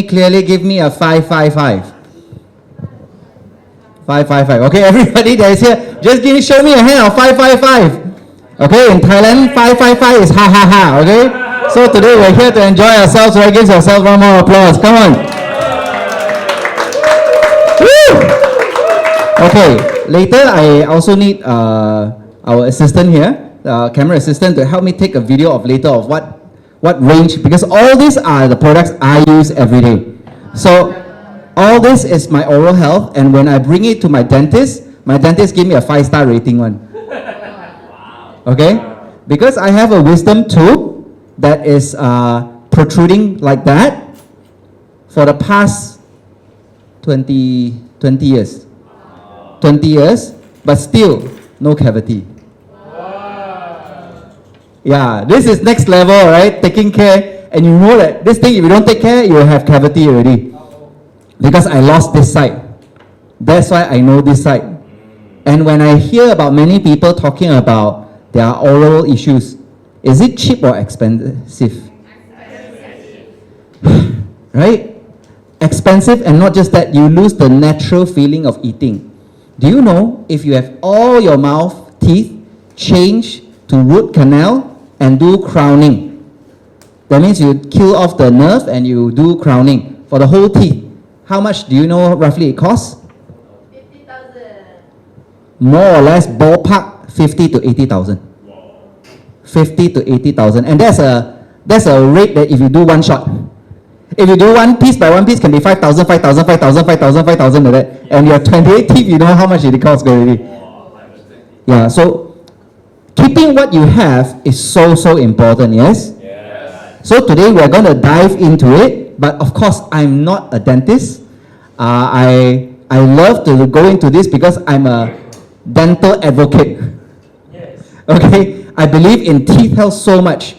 clearly give me a 555. 555. Okay, everybody that is here, just show me a hand of 555. Okay, in Thailand, 555 is ha ha ha. Okay, so today we're here to enjoy ourselves. So give yourself one more applause. Come on. Woo! Okay, later I also need our assistant here, camera assistant, to help me take a video of later of what range, because all these are the products I use every day. So all this is my oral health, and when I bring it to my dentist give me a 5-star rating one. Okay, because I have a wisdom tooth that is protruding like that for the past 20 years. 20 years, but still no cavity. Yeah, this is next level, right? Taking care, and you know that this thing, if you don't take care, you will have cavity already. Because I lost this side. That's why I know this side. And when I hear about many people talking about their oral issues, is it cheap or expensive? Right? Expensive, and not just that, you lose the natural feeling of eating. Do you know if you have all your mouth teeth changed to root canal and do crowning? That means you kill off the nerve and you do crowning for the whole teeth. How much do you know roughly it costs? 50,000. More or less ballpark 50 to 80,000. 50 to 80,000, and that's a rate that if you do one shot. If you do one piece by one piece, can be 5,000, 5,000, 5,000, 5,000, 5,000 like that. And you have 28 teeth, you know how much it costs already. Yeah, so keeping what you have is so important, yes? Yes. So today we're going to dive into it, but of course I'm not a dentist. I love to go into this because I'm a dental advocate. Yes. Okay, I believe in teeth health so much.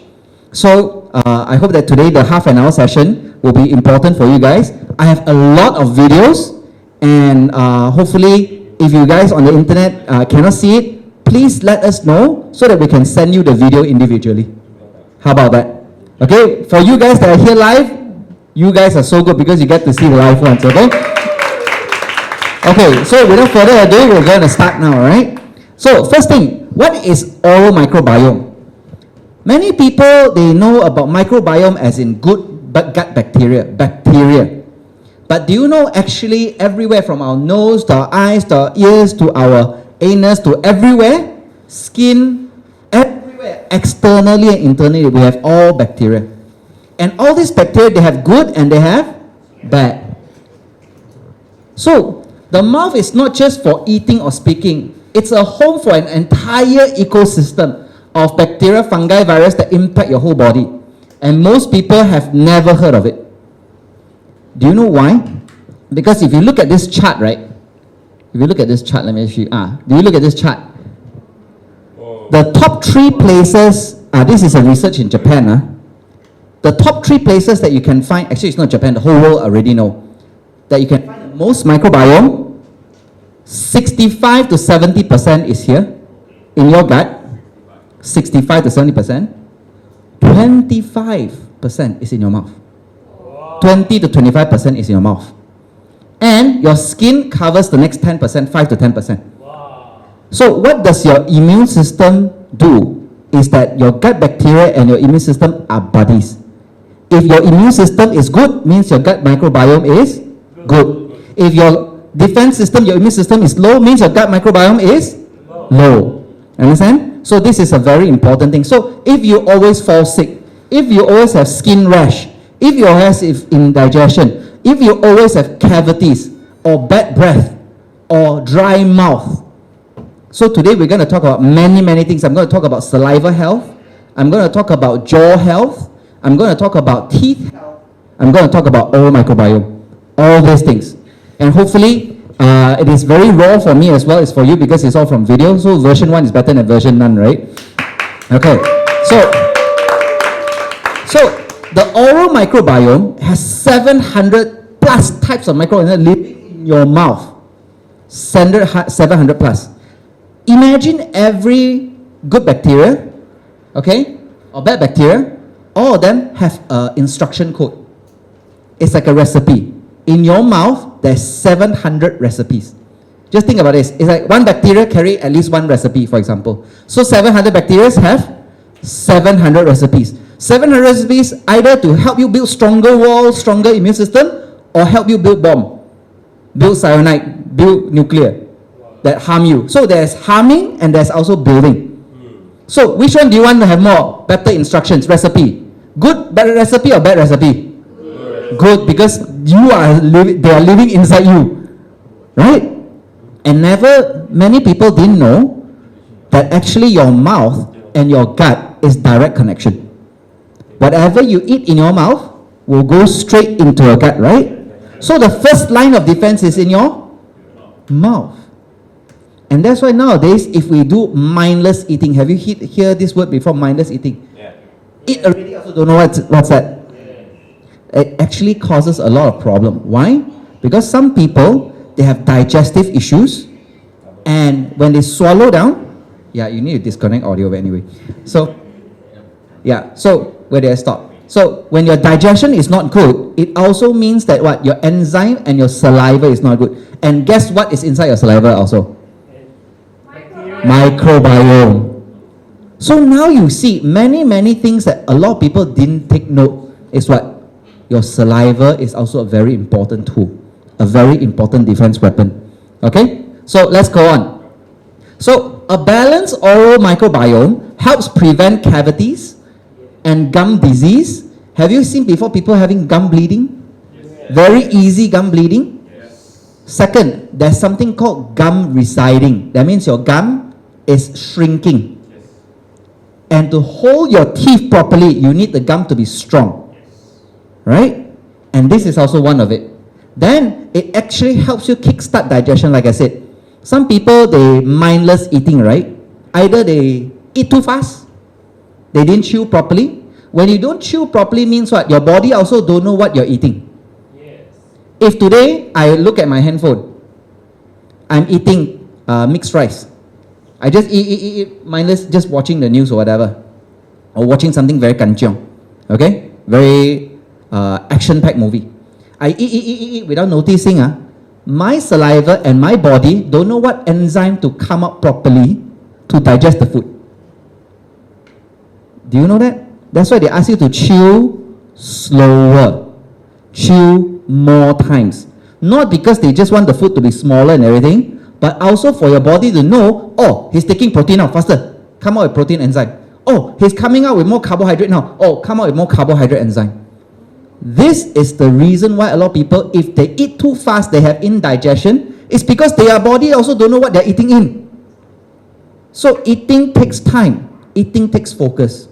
So I hope that today the half an hour session will be important for you guys. I have a lot of videos, and hopefully if you guys on the internet cannot see it, please let us know so that we can send you the video individually. How about that? Okay, for you guys that are here live, you guys are so good because you get to see the live ones, okay? Okay, so without further ado, we're going to start now, right? So first thing, what is oral microbiome? Many people, they know about microbiome as in good gut bacteria. But do you know actually everywhere from our nose to our eyes to our ears to our anus to everywhere, skin, everywhere, externally and internally, we have all bacteria. And all these bacteria, they have good and they have bad. So the mouth is not just for eating or speaking. It's a home for an entire ecosystem of bacteria, fungi, virus that impact your whole body. And most people have never heard of it. Do you know why? Because if you look at this chart, right? If you look at this chart, let me show you. Do you look at this chart? The top 3 places, this is a research in Japan. The top 3 places that you can find, actually it's not Japan, the whole world already know, that you can find the most microbiome, 65 to 70% is here, in your gut. 65 to 70%. 25% is in your mouth. 20 to 25% is in your mouth. And your skin covers the next 10%, 5 to 10%. So what does your immune system do? Is that your gut bacteria and your immune system are buddies. If your immune system is good, means your gut microbiome is good. If your defense system, your immune system is low, means your gut microbiome is low. Understand? So this is a very important thing. So if you always fall sick, if you always have skin rash, if you always have indigestion, if you always have cavities or bad breath or dry mouth. So today we're going to talk about many things. I'm going to talk about saliva health. I'm going to talk about jaw health. I'm going to talk about teeth health. I'm going to talk about oral microbiome. All these things. And hopefully it is very raw for me as well as for you because it's all from video. So version 1 is better than version none, right? Okay. So the oral microbiome has 700 plus types of microorganisms living in your mouth. 700 plus. Imagine every good bacteria, okay, or bad bacteria, all of them have an instruction code. is like a recipe. In your mouth, there's 700 recipes. Just think about this. It's like one bacteria carry at least one recipe, for example. So 700 bacteria have 700 recipes. 700 recipes either to help you build stronger walls, stronger immune system, or help you build bomb, build cyanide, build nuclear that harm you. So there's harming and there's also building. So which one do you want to have more? Better instructions, recipe. Good bad recipe or bad recipe? Good, because they are living inside you. Right? And many people didn't know that actually your mouth and your gut is direct connection. Whatever you eat in your mouth will go straight into your gut, right? So the first line of defense is in your mouth. And that's why nowadays, if we do mindless eating, have you heard this word before, mindless eating? Yeah. Eat already, also don't know what's that. Yeah. It actually causes a lot of problem. Why? Because some people, they have digestive issues, and when they swallow down, yeah, you need to disconnect audio anyway. So, yeah, so where did I stop? So when your digestion is not good, it also means that what? Your enzyme and your saliva is not good. And guess what is inside your saliva also? Microbiome. So now you see many things that a lot of people didn't take note is what? Your saliva is also a very important tool, a very important defense weapon. Okay? So let's go on. So a balanced oral microbiome helps prevent cavities and gum disease. Have you seen before people having gum bleeding? Yes. Very easy gum bleeding. Yes. Second, there's something called gum residing. That means your gum is shrinking. Yes. And to hold your teeth properly, you need the gum to be strong. Yes. Right? And this is also one of it. Then it actually helps you kickstart digestion, like I said. Some people, they mindless eating, right? Either they eat too fast, they didn't chew properly. When you don't chew properly means what? Your body also don't know what you're eating. Yes. If today I look at my handphone, I'm eating mixed rice. I just eat mindless, just watching the news or whatever. Or watching something very kanchiong. Okay? Very action-packed movie. I eat without noticing. My saliva and my body don't know what enzyme to come up properly to digest the food. Do you know that? That's why they ask you to chew slower, chew more times. Not because they just want the food to be smaller and everything, but also for your body to know, oh, he's taking protein out faster, come out with protein enzyme. Oh, he's coming out with more carbohydrate now. Oh, come out with more carbohydrate enzyme. This is the reason why a lot of people, if they eat too fast, they have indigestion. It's because their body also don't know what they're eating in. So eating takes time. Eating takes focus.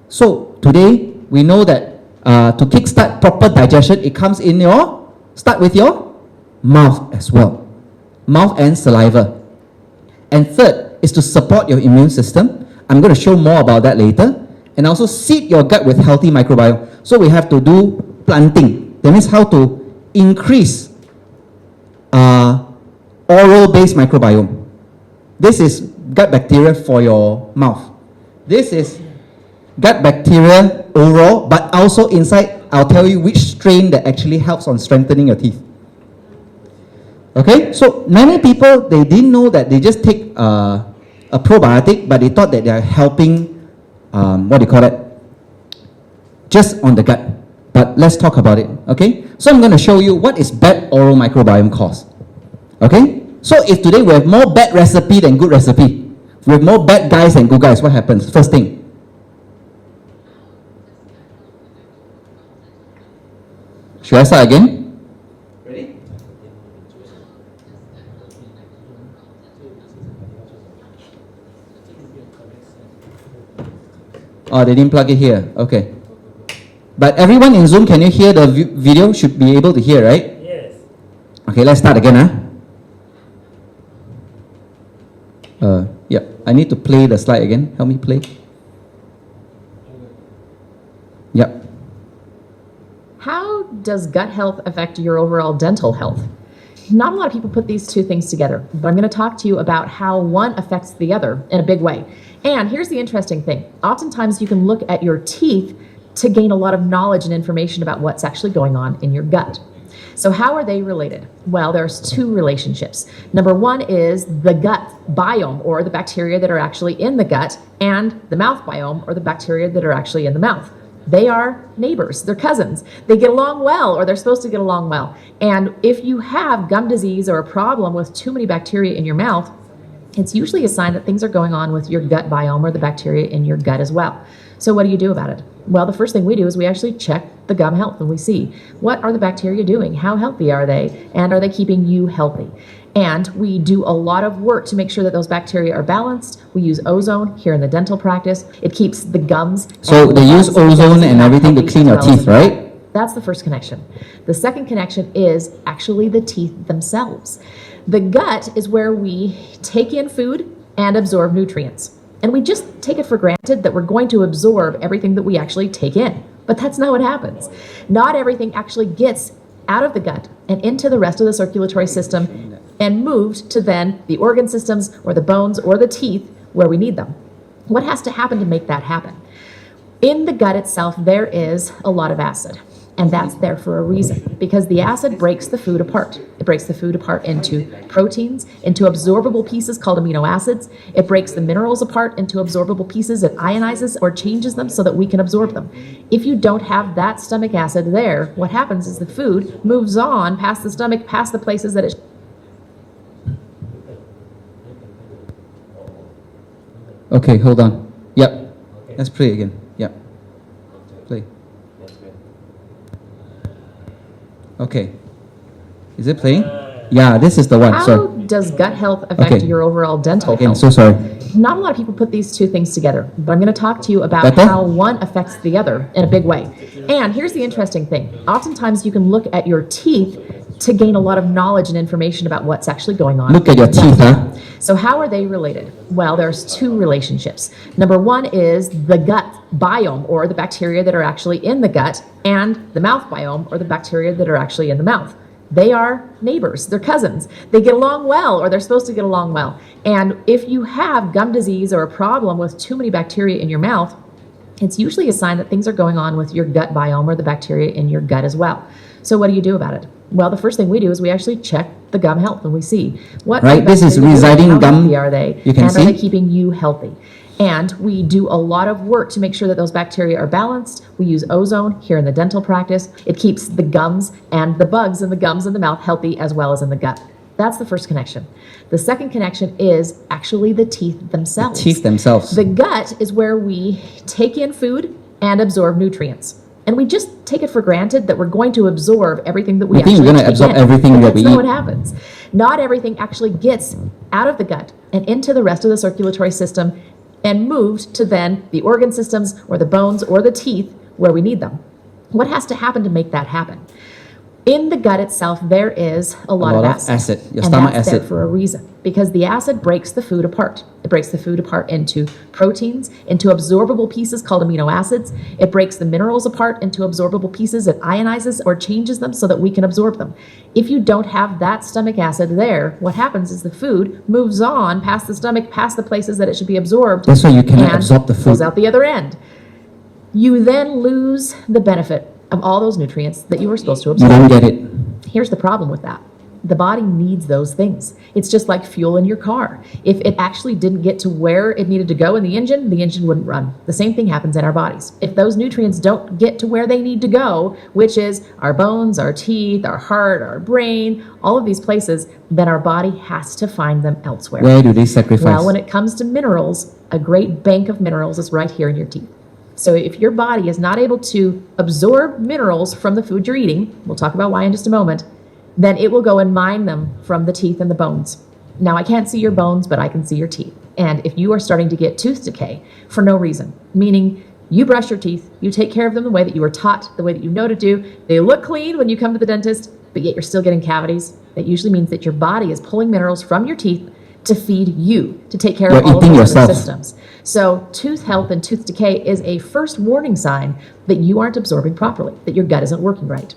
So today, we know that to kickstart proper digestion, it comes in start with your mouth as well. Mouth and saliva. And third is to support your immune system. I'm going to show more about that later. And also seed your gut with healthy microbiome. So we have to do planting. That means how to increase oral-based microbiome. This is gut bacteria for your mouth. This is gut bacteria oral, but also inside, I'll tell you which strain that actually helps on strengthening your teeth. Okay, so many people, they didn't know that they just take a probiotic, but they thought that they are helping, just on the gut. But let's talk about it, okay? So I'm going to show you what is bad oral microbiome cause. Okay? So if today we have more bad recipe than good recipe, we have more bad guys than good guys, what happens? First thing. Should I start again? Ready? Oh, they didn't plug it here. Okay. But everyone in Zoom, can you hear the video? Should be able to hear, right? Yes. Okay, let's start again. Yeah, I need to play the slide again. Help me play. Yep. How does gut health affect your overall dental health? Not a lot of people put these two things together, but I'm going to talk to you about how one affects the other in a big way. And here's the interesting thing. Oftentimes you can look at your teeth to gain a lot of knowledge and information about what's actually going on in your gut. So how are they related? Well, there's two relationships. Number one is the gut biome, or the bacteria that are actually in the gut, and the mouth biome, or the bacteria that are actually in the mouth. They are neighbors, they're cousins. They get along well, or they're supposed to get along well. And if you have gum disease or a problem with too many bacteria in your mouth, it's usually a sign that things are going on with your gut biome, or the bacteria in your gut as well. So what do you do about it? Well, the first thing we do is we actually check the gum health, and we see what are the bacteria doing, how healthy are they, and are they keeping you healthy? And we do a lot of work to make sure that those bacteria are balanced. We use ozone here in the dental practice. It keeps the gums. So they use ozone and everything to clean your teeth, right? That's the first connection. The second connection is actually the teeth themselves. The gut is where we take in food and absorb nutrients. And we just take it for granted that we're going to absorb everything that we actually take in. But that's not what happens. Not everything actually gets out of the gut and into the rest of the circulatory system and moved to then the organ systems or the bones or the teeth where we need them. What has to happen to make that happen? In the gut itself, there is a lot of acid. And that's there for a reason, because the acid breaks the food apart. It breaks the food apart into proteins, into absorbable pieces called amino acids. It breaks the minerals apart into absorbable pieces. It ionizes or changes them so that we can absorb them. If you don't have that stomach acid there, what happens is the food moves on past the stomach, past the places that it Okay, hold on. Yep. Let's play again. Yep. Play. Okay. Is it playing? Yeah, this is the one. How Sorry. does gut health affect your overall dental Again, health? so sorry. Not a lot of people put these two things together, but I'm going to talk to you about Better? how one affects the other in a big way. And here's the interesting thing. Oftentimes you can look at your teeth to gain a lot of knowledge and information about what's actually going on. Look at your teeth, huh? So how are they related? Well, there's two relationships. Number one is the gut biome, or the bacteria that are actually in the gut, and the mouth biome, or the bacteria that are actually in the mouth. They are neighbors, they're cousins. They get along well, or they're supposed to get along well. And if you have gum disease or a problem with too many bacteria in your mouth, it's usually a sign that things are going on with your gut biome, or the bacteria in your gut as well. So what do you do about it? Well, the first thing we do is we actually check the gum health, and we see what Right, this is bacteria residing how gum. healthy are they, You can and see. are they keeping you healthy? And we do a lot of work to make sure that those bacteria are balanced. We use ozone here in the dental practice. It keeps the gums and the bugs in the gums in the mouth healthy, as well as in the gut. That's the first connection. The second connection is actually the teeth themselves. Teeth themselves. The gut is where we take in food and absorb nutrients. And we just take it for granted that we're going to absorb everything that we think we're actually gonna take absorb in. everything But that we that's not eat. what happens. Not everything actually gets out of the gut and into the rest of the circulatory system and moved to then the organ systems or the bones or the teeth where we need them. What has to happen to make that happen? In the gut itself, there is a lot of acid. Your And stomach that's acid. there for a reason, because the acid breaks the food apart. It breaks the food apart into proteins, into absorbable pieces called amino acids. It breaks the minerals apart into absorbable pieces. It ionizes or changes them so that we can absorb them. If you don't have that stomach acid there, what happens is the food moves on past the stomach, past the places that it should be absorbed. That's why you cannot and absorb the food. goes out the other end. You then lose the benefit of all those nutrients that you were supposed to You absorb. don't get it. Here's the problem with that. The body needs those things. It's just like fuel in your car. If it actually didn't get to where it needed to go in the engine wouldn't run. The same thing happens in our bodies. If those nutrients don't get to where they need to go, which is our bones, our teeth, our heart, our brain, all of these places, then our body has to find them elsewhere. Where do they sacrifice? Well, when it comes to minerals, a great bank of minerals is right here in your teeth. So if your body is not able to absorb minerals from the food you're eating, we'll talk about why in just a moment, then it will go and mine them from the teeth and the bones. Now, I can't see your bones, but I can see your teeth. And if you are starting to get tooth decay for no reason, meaning you brush your teeth, you take care of them the way that you were taught, the way that you know to do, they look clean when you come to the dentist, but yet you're still getting cavities, that usually means that your body is pulling minerals from your teeth to feed you, to take care of You're all of eating those other yourself. systems. So tooth health and tooth decay is a first warning sign that you aren't absorbing properly, that your gut isn't working right.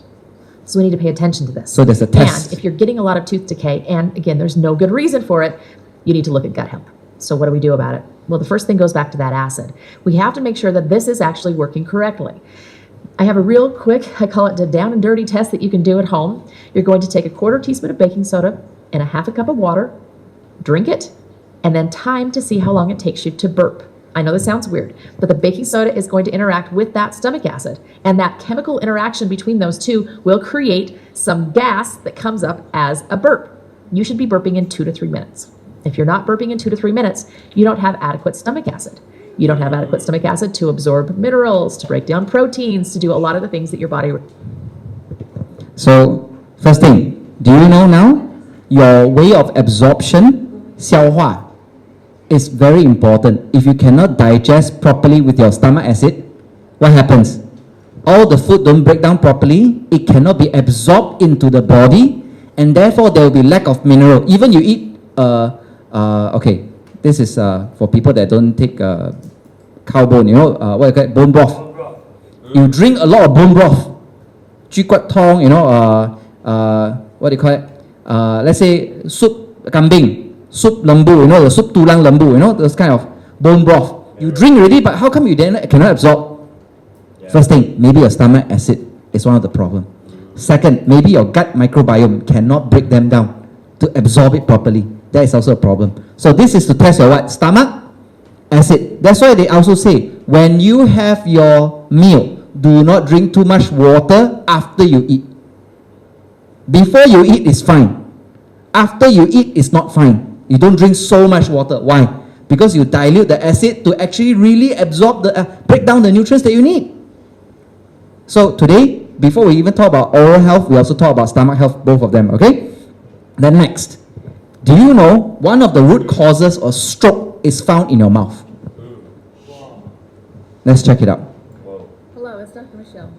So we need to pay attention to this. So there's a test. And if you're getting a lot of tooth decay, and again, there's no good reason for it, you need to look at gut health. So what do we do about it? Well, the first thing goes back to that acid. We have to make sure that this is actually working correctly. I have a real quick, I call it a down and dirty test that you can do at home. You're going to take a 1/4 teaspoon of baking soda and a 1/2 cup of water, drink it, and then time to see how long it takes you to burp. I know this sounds weird, but the baking soda is going to interact with that stomach acid, and that chemical interaction between those two will create some gas that comes up as a burp. You should be burping in 2 to 3 minutes. If you're not burping in 2 to 3 minutes, you don't have adequate stomach acid. You don't have adequate stomach acid to absorb minerals, to break down proteins, to do a lot of the things that your body... So, first thing, do you know now your way of absorption, 消化, is very important. If you cannot digest properly with your stomach acid, what happens? All the food don't break down properly, it cannot be absorbed into the body, and therefore there will be lack of mineral. Even you eat, okay, this is for people that don't take cow bone, you know, what you call it, bone broth. You drink a lot of bone broth, 猪骨湯, you know, what do you call it? Let's say soup kambing, soup lembu, you know, the soup tulang lembu, you know, those kind of bone broth. You drink already, but how come you then cannot absorb? First thing, maybe your stomach acid is one of the problems. Second, maybe your gut microbiome cannot break them down to absorb it properly. That is also a problem. So this is to test your what? Stomach acid. That's why they also say, when you have your meal, do not drink too much water after you eat. Before you eat is fine. After you eat is not fine. You don't drink so much water. Why? Because you dilute the acid to actually really absorb the, break down the nutrients that you need. So today, before we even talk about oral health, we also talk about stomach health, both of them, okay? Then next, do you know one of the root causes of stroke is found in your mouth? Let's check it out. Hello, it's Dr. Michelle.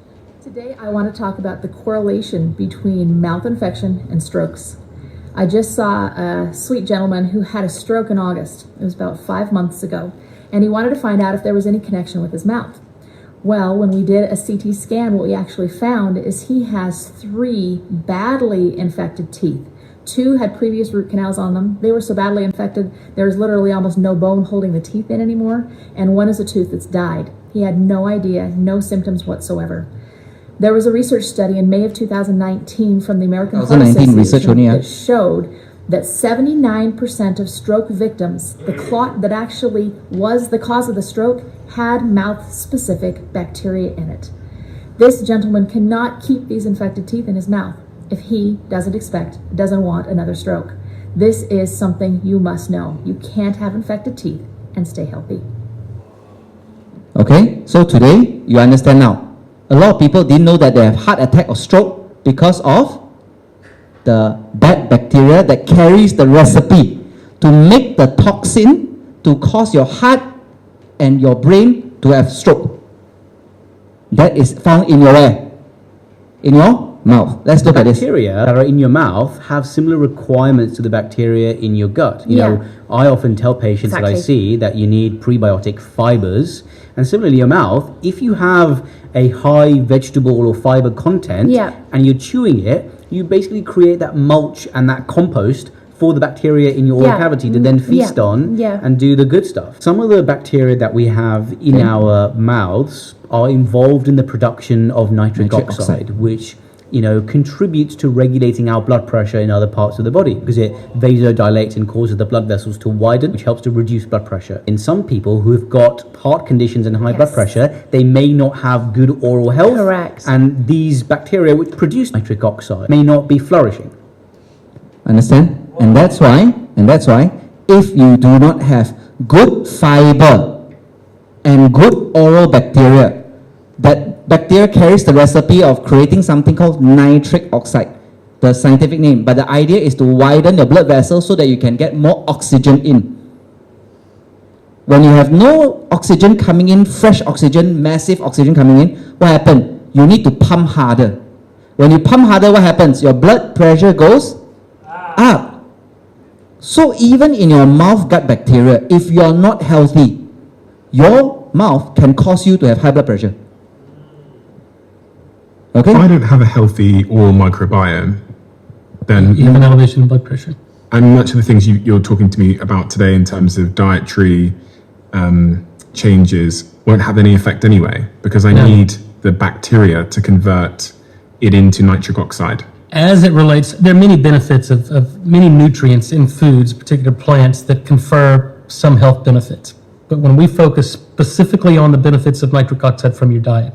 Today I want to talk about the correlation between mouth infection and strokes. I just saw a sweet gentleman who had a stroke in August. It was about 5 months ago, and he wanted to find out if there was any connection with his mouth. Well, when we did a CT scan, what we actually found is he has 3 badly infected teeth. 2 had previous root canals on them. They were so badly infected, there's literally almost no bone holding the teeth in anymore, and 1 is a tooth that's died. He had no idea, no symptoms whatsoever. There was a research study in May of 2019 from the American Heart Association that showed that 79% of stroke victims, the clot that actually was the cause of the stroke, had mouth-specific bacteria in it. This gentleman cannot keep these infected teeth in his mouth if he doesn't want another stroke. This is something you must know. You can't have infected teeth and stay healthy. Okay, so today you understand now. A lot of people didn't know that they have heart attack or stroke because of the bad bacteria that carries the recipe to make the toxin to cause your heart and your brain to have stroke. That is found in your air, in your mouth. Let's look at this. Bacteria that are in your mouth have similar requirements to the bacteria in your gut. You know, I often tell patients that I see that you need prebiotic fibers, and similarly your mouth, if you have a high vegetable or fiber content and you're chewing it, you basically create that mulch and that compost for the bacteria in your oral cavity to then feast on and do the good stuff. Some of the bacteria that we have in our mouths are involved in the production of nitric oxide, which, you know, contributes to regulating our blood pressure in other parts of the body because it vasodilates and causes the blood vessels to widen, which helps to reduce blood pressure. In some people who have got heart conditions and high blood pressure, they may not have good oral health. Correct. And these bacteria which produce nitric oxide may not be flourishing. Understand? And that's why, if you do not have good fiber and good oral bacteria, that bacteria carries the recipe of creating something called nitric oxide, the scientific name. But the idea is to widen the blood vessels so that you can get more oxygen in. When you have no oxygen coming in, fresh oxygen, massive oxygen coming in, what happens? You need to pump harder. When you pump harder, what happens? Your blood pressure goes up. So even in your mouth gut bacteria, if you are not healthy, your mouth can cause you to have high blood pressure. Okay? If I don't have a healthy oral microbiome, then you have an elevation in blood pressure. And much of the things you're talking to me about today in terms of dietary changes won't have any effect anyway, because I need the bacteria to convert it into nitric oxide. As it relates, there are many benefits of many nutrients in foods, particular plants, that confer some health benefits. But when we focus specifically on the benefits of nitric oxide from your diet,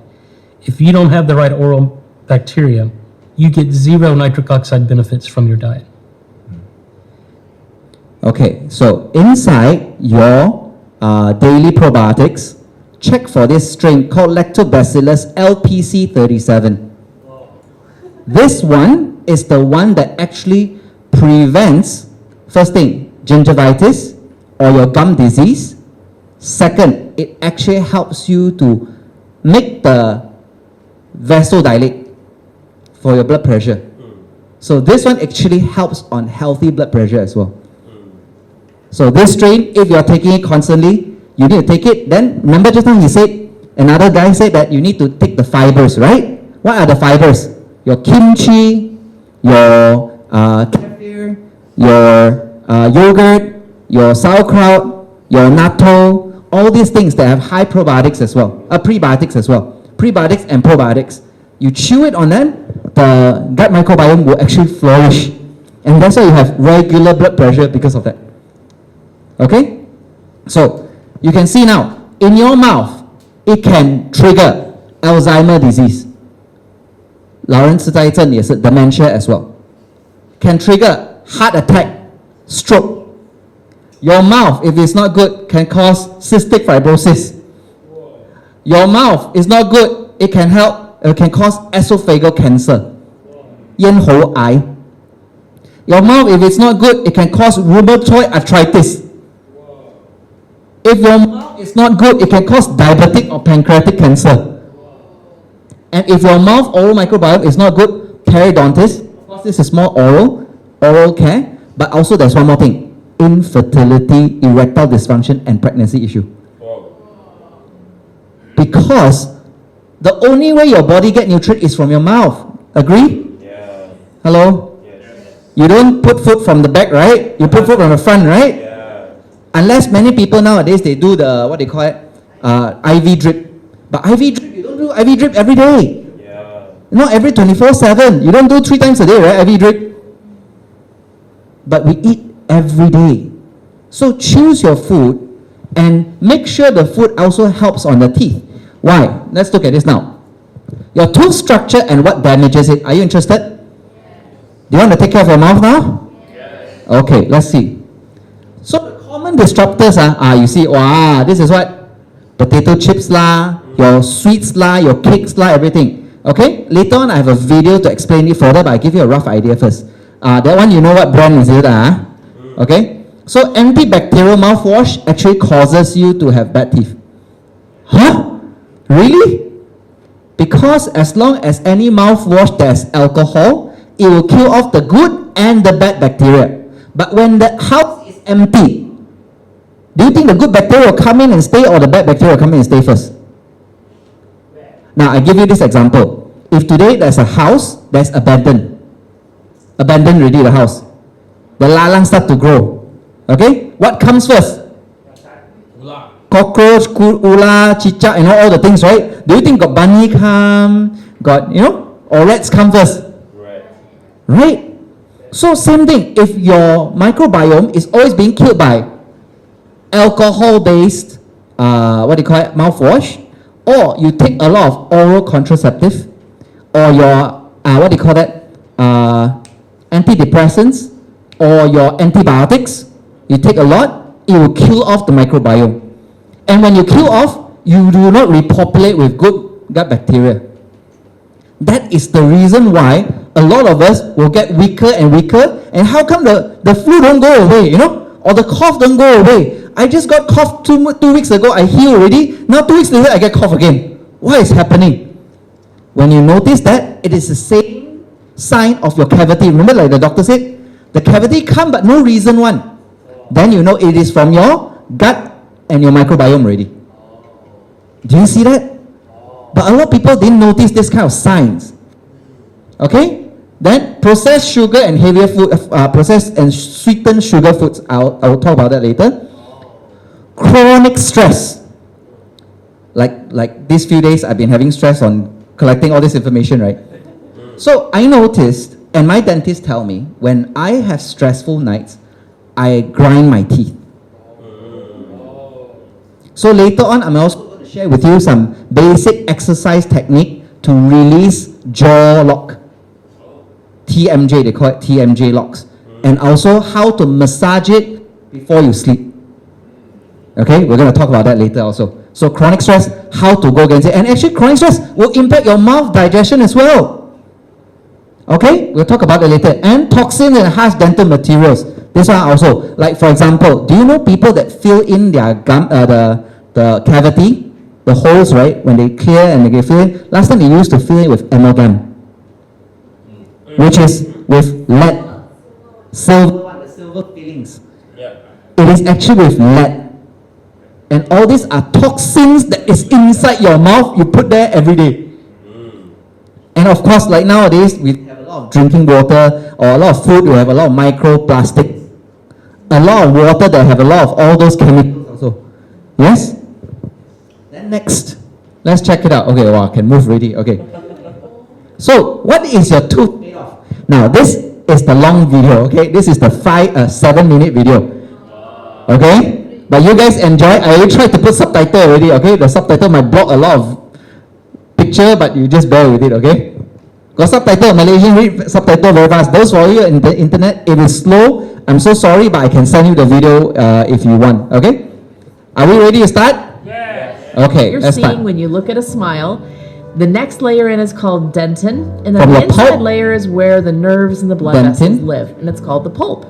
if you don't have the right oral bacteria, you get zero nitric oxide benefits from your diet. Okay, so inside your daily probiotics, check for this strain called Lactobacillus LPC37. This one is the one that actually prevents, first thing, gingivitis or your gum disease. Second, it actually helps you to make the vessel dilate for your blood pressure. So this one actually helps on healthy blood pressure as well. So this strain, if you're taking it constantly, you need to take it. Then remember just now he said, another guy said that you need to take the fibers, right? What are the fibers? Your kimchi, your kefir, your yogurt, your sauerkraut, your natto, all these things that have high probiotics as well, prebiotics as well. Prebiotics and probiotics. You chew it on them, the gut microbiome will actually flourish. And that's why you have regular blood pressure because of that. Okay? So, you can see now, in your mouth, it can trigger Alzheimer's disease. 老人痴呆症也是 dementia as well. Can trigger heart attack, stroke. Your mouth, if it's not good, can cause cystic fibrosis. Your mouth is not good, it can cause esophageal cancer. 咽喉癌. Your mouth, if it's not good, it can cause rheumatoid arthritis. If your mouth is not good, it can cause diabetic or pancreatic cancer. And if your mouth oral microbiome is not good, periodontitis. Of course, this is more oral care, but also there's one more thing: infertility, erectile dysfunction, and pregnancy issue. Because the only way your body get nutrient is from your mouth. Agree? Yeah. Hello? Yes. You don't put food from the back, right? You put food from the front, right? Yeah. Unless many people nowadays, they do the, what they call it, IV drip. But IV drip, you don't do IV drip every day. Yeah. Not every 24/7. You don't do 3 times a day, right? IV drip. But we eat every day. So choose your food and make sure the food also helps on the teeth. Why? Let's look at this now. Your tooth structure and what damages it. Are you interested? Do you want to take care of your mouth now? Yes. Okay, let's see. So the common disruptors you see, wow, this is what? Potato chips lah, your sweets lah, your cakes lah, everything. Okay, later on I have a video to explain it further, but I give you a rough idea first. That one, you know what brand is it? Okay, so antibacterial mouthwash actually causes you to have bad teeth. Huh? Really? Because as long as any mouthwash there's alcohol, it will kill off the good and the bad bacteria. But when the house is empty, do you think the good bacteria will come in and stay, or the bad bacteria will come in and stay first? Now, I give you this example. If today there's a house that's abandoned already, the house, the lalang start to grow. Okay? What comes first? Cockroach, ula, cicak, and all the things, right? Do you think got bunny come, or rats come first? Right? So same thing, if your microbiome is always being killed by alcohol-based, mouthwash, or you take a lot of oral contraceptive, or your, antidepressants, or your antibiotics, you take a lot, it will kill off the microbiome. And when you kill off, you do not repopulate with good gut bacteria. That is the reason why a lot of us will get weaker and weaker. And how come the flu don't go away, or the cough don't go away? I just got cough two weeks ago, I heal already. Now 2 weeks later, I get cough again. What is happening? When you notice that, it is the same sign of your cavity. Remember, like the doctor said, the cavity come but no reason one. Then you know it is from your gut and your microbiome already. Do you see that? But a lot of people didn't notice this kind of signs. Okay? Then processed sugar and heavier food, processed and sweetened sugar foods, I will talk about that later. chronic stress. Like these few days, I've been having stress on collecting all this information, right? So I noticed, and my dentist tell me, when I have stressful nights, I grind my teeth. So later on, I'm also going to share with you some basic exercise technique to release jaw lock. TMJ, they call it TMJ locks. And also how to massage it before you sleep. Okay, we're going to talk about that later also. So chronic stress, how to go against it. And actually chronic stress will impact your mouth digestion as well. Okay, we'll talk about it later. And toxins and harsh dental materials. This one also, like for example, do you know people that fill in their gum, the cavity, the holes, right? When they clear and they fill in. Last time they used to fill it with amalgam, which is with lead, silver fillings. It is actually with lead. And all these are toxins that is inside your mouth, you put there every day. And of course, like nowadays, we have a lot of drinking water or a lot of food, we have a lot of microplastics. A lot of water that have a lot of all those chemicals also. Yes? Then next, let's check it out. Okay, wow, I can move already. Okay. So, what is your tooth made of? Now, this is the long video, okay? This is the 7-minute video. Okay? But you guys enjoy. I already tried to put subtitle already, okay? The subtitle might block a lot of picture, but you just bear with it, okay? Got subtitle, Malaysian read subtitle very fast. Those for you in the internet, it is slow. I'm so sorry, but I can send you the video if you want, okay? Are we ready to start? Yes. Okay, You're let's seeing start. when you look at a smile, the next layer in is called dentin, and then From the the inside pulp. layer is where the nerves and the blood Dentin. vessels live, and it's called the pulp.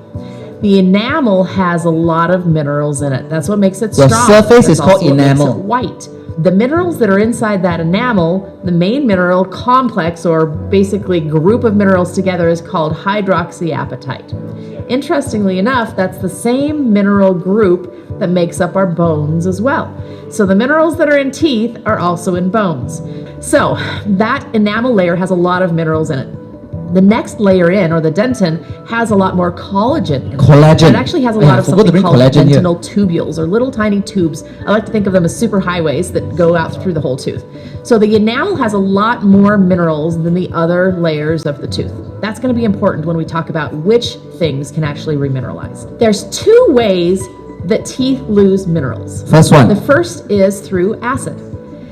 The enamel has a lot of minerals in it. That's what makes it The strong. surface That's is called also what makes enamel. it white. The minerals that are inside that enamel, the main mineral complex, or basically group of minerals together, is called hydroxyapatite. Interestingly enough, that's the same mineral group that makes up our bones as well. So the minerals that are in teeth are also in bones. So that enamel layer has a lot of minerals in it. The next layer in, or the dentin, has a lot more collagen in it. Collagen. It actually has a Yeah, lot I of forgot to something bring called collagen here. dentinal tubules, or little tiny tubes. I like to think of them as super highways that go out through the whole tooth. So the enamel has a lot more minerals than the other layers of the tooth. That's going to be important when we talk about which things can actually remineralize. There's 2 ways that teeth lose minerals. First one. The first is through acid.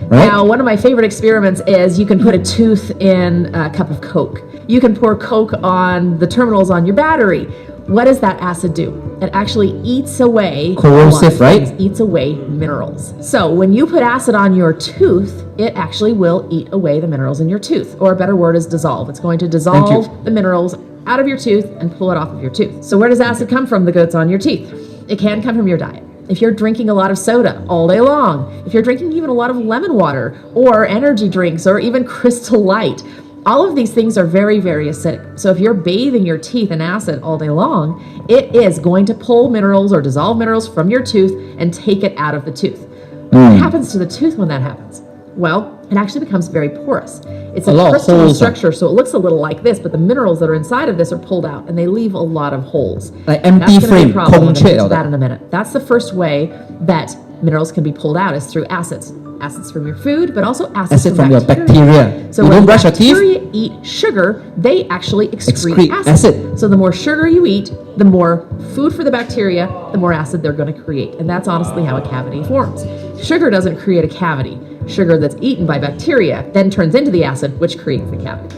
Right. Now, one of my favorite experiments is you can put a tooth in a cup of Coke. You can pour Coke on the terminals on your battery. What does that acid do? It actually eats away Corrosive, right? Eats away minerals. So when you put acid on your tooth, it actually will eat away the minerals in your tooth. Or a better word is dissolve. It's going to dissolve the minerals out of your tooth and pull it off of your tooth. So where does acid come from that goes on your teeth? It can come from your diet. If you're drinking a lot of soda all day long, if you're drinking even a lot of lemon water or energy drinks or even Crystal Light, all of these things are very, very acidic. So if you're bathing your teeth in acid all day long, it is going to pull minerals or dissolve minerals from your tooth and take it out of the tooth. What happens to the tooth when that happens? Well, it actually becomes very porous. It's a lot of crystalline holes. structure, so it looks a little like this, but the minerals that are inside of this are pulled out, and they leave a lot of holes. Like empty That's gonna be a frame, problem. We're gonna空缺 get to了的。 that in a minute. That's the first way that minerals can be pulled out is through acids. Acids from your food, but also acids Acid from your bacteria. So You when don't brush your teeth? bacteria eat sugar, they actually excrete Excrete acid. acid. So the more sugar you eat, the more food for the bacteria, the more acid they're going to create. And that's honestly how a cavity forms. Sugar doesn't create a cavity. Sugar that's eaten by bacteria then turns into the acid, which creates the cavity.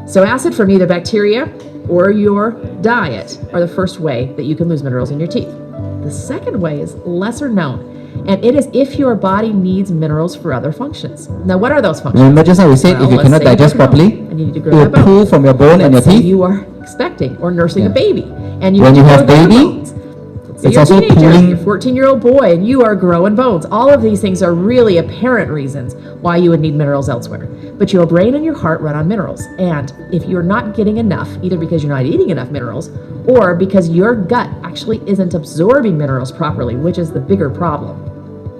So acid from either bacteria or your diet are the first way that you can lose minerals in your teeth. The second way is lesser known, and it is if your body needs minerals for other functions. Now, what are those functions? Remember just now we said if you let's cannot say digest you grow properly, and you need to it grow will that bone. pull from your bone and your Let's say teeth. you are expecting or nursing a Yeah. baby, and you When need you to have grow their baby, bones. So it's you're a also teenager, pulling- you're a 14-year-old boy, and you are growing bones. All of these things are really apparent reasons why you would need minerals elsewhere. But your brain and your heart run on minerals. And if you're not getting enough, either because you're not eating enough minerals, or because your gut actually isn't absorbing minerals properly, which is the bigger problem,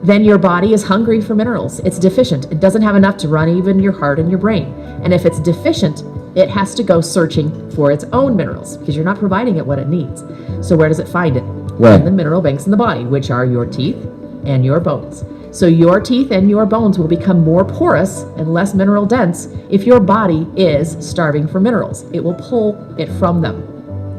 then your body is hungry for minerals. It's deficient. It doesn't have enough to run even your heart and your brain. And if it's deficient, it has to go searching for its own minerals because you're not providing it what it needs. So where does it find it? Where? In the mineral banks in the body, which are your teeth and your bones. So your teeth and your bones will become more porous and less mineral dense if your body is starving for minerals. It will pull it from them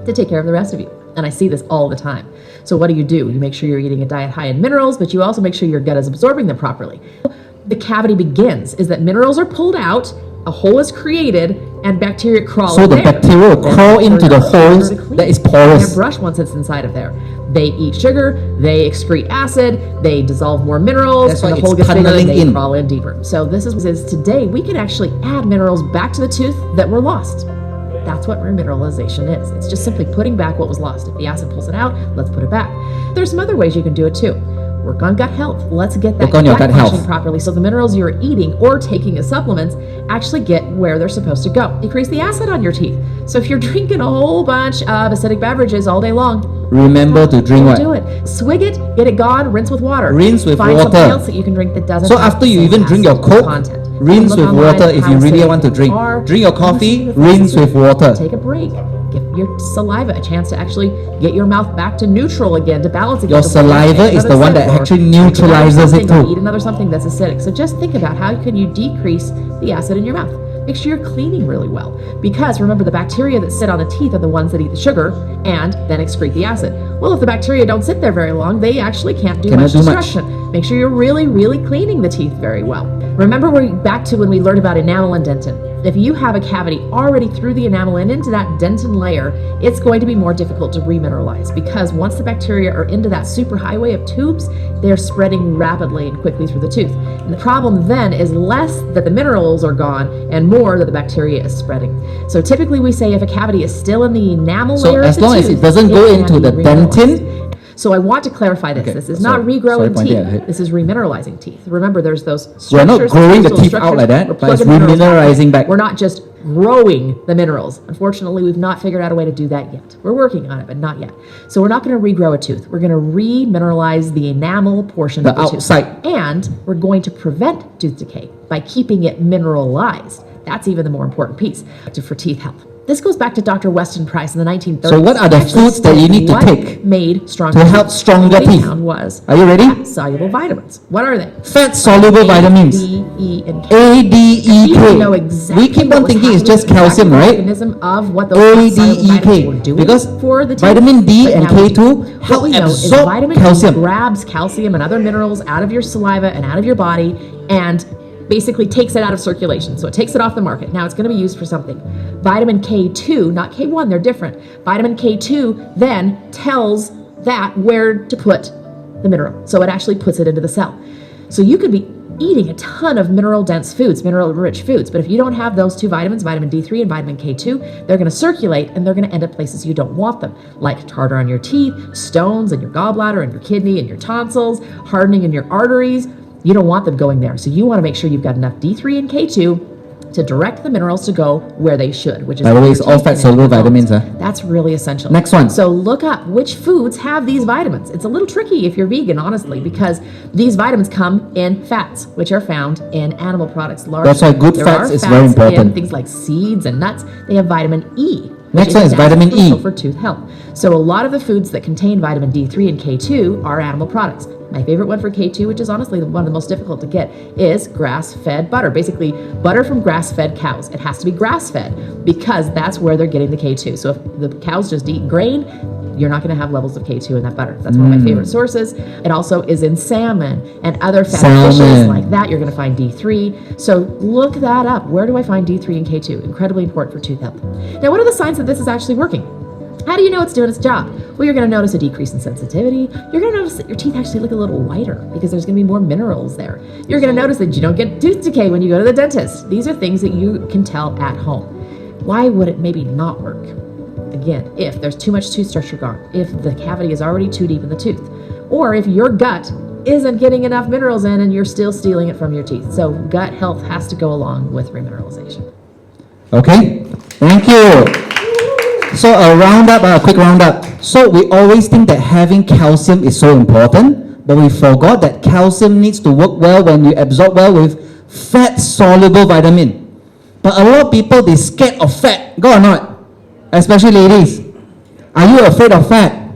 to take care of the rest of you. And I see this all the time. So what do? You make sure you're eating a diet high in minerals, but you also make sure your gut is absorbing them properly. The cavity begins is that minerals are pulled out, a hole is created, and bacteria crawl So in the there. bacteria will crawl into the holes that is porous. They brush once it's inside of there. They eat sugar, they excrete acid, they dissolve more minerals, That's and why the hole it's gets bigger, tunneling they in. crawl in deeper. So this is today we can actually add minerals back to the tooth that were lost. That's what remineralization is. It's just simply putting back what was lost. If the acid pulls it out, let's put it back. There's some other ways you can do it too. Work on gut health. Let's get that Work on your gut health. functioning properly so the minerals you're eating or taking as supplements actually get where they're supposed to go. Decrease the acid on your teeth. So if you're drinking a whole bunch of acidic beverages all day long, Remember to drink don't what? do it. Swig it, get it gone, rinse with water. Rinse with Find water. something else that you can drink that doesn't So have after the you same even drink your acid Coke, content. rinse Look with online water if how you really acidic want to things drink. are. Drink your Listen coffee, to the rinse things with water. Take a break. Give your saliva a chance to actually get your mouth back to neutral again, to balance again. Your before you saliva take is the another one sip that or actually drink another neutralizes it something or too. Eat another something that's acidic. So just think about how can you decrease the acid in your mouth. Make sure you're cleaning really well. Because remember, the bacteria that sit on the teeth are the ones that eat the sugar and then excrete the acid. Well, if the bacteria don't sit there very long, they actually can't do Cannot much do much. destruction. Make sure you're really, really cleaning the teeth very well. Remember, we're back to when we learned about enamel and dentin. If you have a cavity already through the enamel and into that dentin layer, it's going to be more difficult to remineralize because once the bacteria are into that superhighway of tubes, they're spreading rapidly and quickly through the tooth. And the problem then is less that the minerals are gone and more that the bacteria is spreading. So typically we say if a cavity is still in the enamel So layer as of the long as tooth, it doesn't go can into be the remineralized. dentin. So I want to clarify this. Okay, This is sorry. not regrowing Sorry, teeth. pointing at it. This is remineralizing teeth. Remember, there's those structures. We're not growing the crystal teeth out structures. like that, We're but it's plugging minerals remineralizing in. back. We're not just growing the minerals. Unfortunately, we've not figured out a way to do that yet. We're working on it, but not yet. So we're not going to regrow a tooth. We're going to remineralize the enamel portion The of the outside. tooth. And we're going to prevent tooth decay by keeping it mineralized. That's even the more important piece for teeth health. This goes back to Dr. Weston Price in the 1930s. So what are the He actually foods that you need to what take made stronger to help teeth? stronger What he teeth? found was Are you ready? fat-soluble vitamins. What are they? Fat soluble vitamins. D, E, and K. A, D, E, He didn't know K. exactly We keep what on was thinking it's happening just with the calcium, right? mechanism of what those A, fat-soluble D, E, vitamins K. were doing Because for the teeth. vitamin D But and now we do. K2 What help we know is absorb vitamin calcium. D grabs calcium and other minerals out of your saliva and out of your body and basically takes it out of circulation. So it takes it off the market. Now it's going to be used for something. Vitamin K2, not K1, they're different. Vitamin K2 then tells that where to put the mineral. So it actually puts it into the cell. So you could be eating a ton of mineral-dense foods, mineral-rich foods, but if you don't have those two vitamins, vitamin D3 and vitamin K2, they're going to circulate and they're going to end up places you don't want them, like tartar on your teeth, stones in your gallbladder and your kidney and your tonsils, hardening in your arteries. You don't want them going there. So you want to make sure you've got enough D3 and K2 to direct the minerals to go where they should, which is By the way, in it's your all teeth and in fat-soluble your bones. vitamins, huh? That's really essential. Next one. So look up which foods have these vitamins. It's a little tricky if you're vegan, honestly, because these vitamins come in fats, which are found in animal products. Largely. That's why good There fats are is very fats important. in things like seeds and nuts. They have vitamin E. Next one is vitamin E. For tooth health. So a lot of the foods that contain vitamin D3 and K2 are animal products. My favorite one for K2, which is honestly one of the most difficult to get, is grass-fed butter. Basically, butter from grass-fed cows. It has to be grass-fed because that's where they're getting the K2. So if the cows just eat grain, you're not going to have levels of K2 in that butter. That's one of my favorite sources. It also is in salmon and other fatty fishes like that. You're going to find D3. So look that up. Where do I find D3 and K2? Incredibly important for tooth health. Now, what are the signs that this is actually working? How do you know it's doing its job? Well, you're going to notice a decrease in sensitivity. You're going to notice that your teeth actually look a little whiter because there's going to be more minerals there. You're going to notice that you don't get tooth decay when you go to the dentist. These are things that you can tell at home. Why would it maybe not work? Again, if there's too much tooth structure gone, if the cavity is already too deep in the tooth, or if your gut isn't getting enough minerals in and you're still stealing it from your teeth. So gut health has to go along with remineralization. Okay, thank you. So a quick roundup. So we always think that having calcium is so important, but we forgot that calcium needs to work well when you absorb well with fat-soluble vitamin. But a lot of people, they scared of fat. Go or not? Especially ladies. Are you afraid of fat?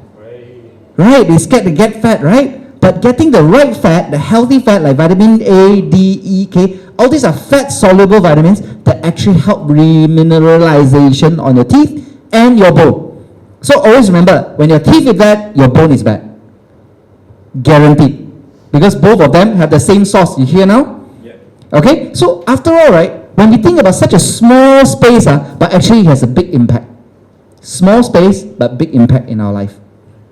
right? They're scared to get fat, right? But getting the right fat, the healthy fat like vitamin A, D, E, K, all these are fat-soluble vitamins that actually help remineralization on your teeth and your bone. So always remember, when your teeth is bad, your bone is bad. Guaranteed. Because both of them have the same source. You hear now? Yeah. Okay? So after all, right, when we think about such a small space, but actually it has a big impact. Small space, but big impact in our life.